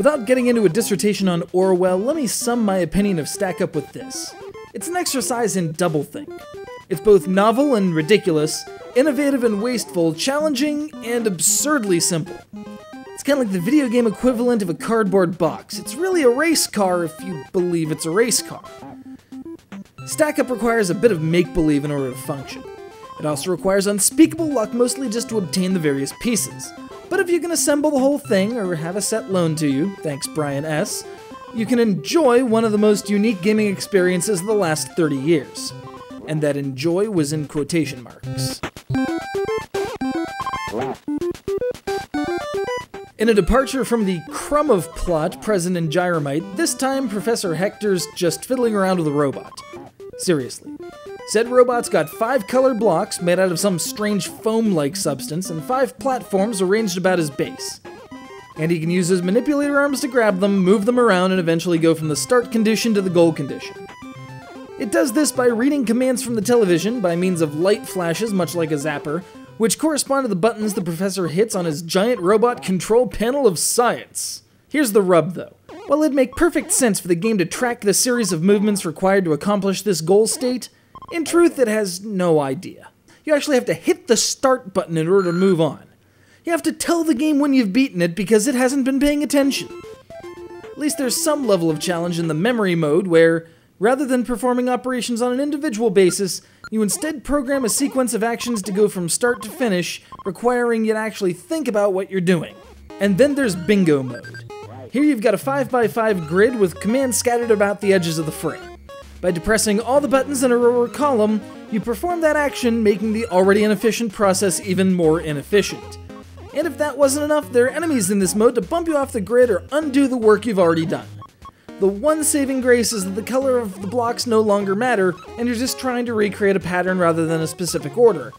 Without getting into a dissertation on Orwell, let me sum my opinion of Stack Up with this. It's an exercise in doublethink. It's both novel and ridiculous, innovative and wasteful, challenging and absurdly simple. It's kind of like the video game equivalent of a cardboard box. It's really a race car if you believe it's a race car. Stack Up requires a bit of make-believe in order to function. It also requires unspeakable luck, mostly just to obtain the various pieces. But if you can assemble the whole thing, or have a set loaned to you, thanks Brian S., you can enjoy one of the most unique gaming experiences of the last 30 years. And that enjoy was in quotation marks. In a departure from the crumb of plot present in Gyromite, this time Professor Hector's just fiddling around with a robot. Seriously. Said robot's got 5 colored blocks made out of some strange foam-like substance and 5 platforms arranged about his base. And he can use his manipulator arms to grab them, move them around, and eventually go from the start condition to the goal condition. It does this by reading commands from the television by means of light flashes, much like a zapper, which correspond to the buttons the professor hits on his giant robot control panel of science. Here's the rub, though. While it'd make perfect sense for the game to track the series of movements required to accomplish this goal state, in truth, it has no idea. You actually have to hit the start button in order to move on. You have to tell the game when you've beaten it because it hasn't been paying attention. At least there's some level of challenge in the memory mode where, rather than performing operations on an individual basis, you instead program a sequence of actions to go from start to finish, requiring you to actually think about what you're doing. And then there's bingo mode. Here you've got a 5x5 grid with commands scattered about the edges of the frame. By depressing all the buttons in a row or column, you perform that action, making the already inefficient process even more inefficient. And if that wasn't enough, there are enemies in this mode to bump you off the grid or undo the work you've already done. The one saving grace is that the color of the blocks no longer matter, and you're just trying to recreate a pattern rather than a specific order.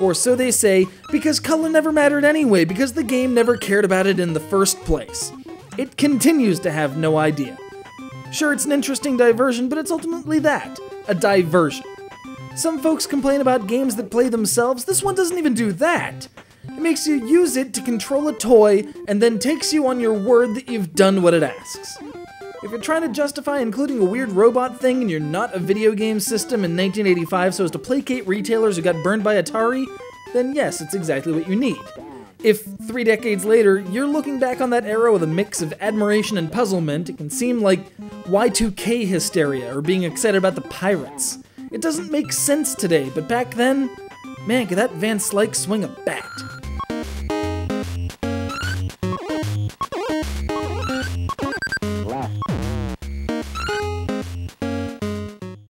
Or so they say, because color never mattered anyway, because the game never cared about it in the first place. It continues to have no idea. Sure, it's an interesting diversion, but it's ultimately that, a diversion. Some folks complain about games that play themselves. This one doesn't even do that. It makes you use it to control a toy, and then takes you on your word that you've done what it asks. If you're trying to justify including a weird robot thing and you're not a video game system in 1985 so as to placate retailers who got burned by Atari, then yes, it's exactly what you need. If 3 decades later, you're looking back on that era with a mix of admiration and puzzlement, it can seem like Y2K hysteria or being excited about the pirates. It doesn't make sense today, but back then, man, could that Van Slyke swing a bat.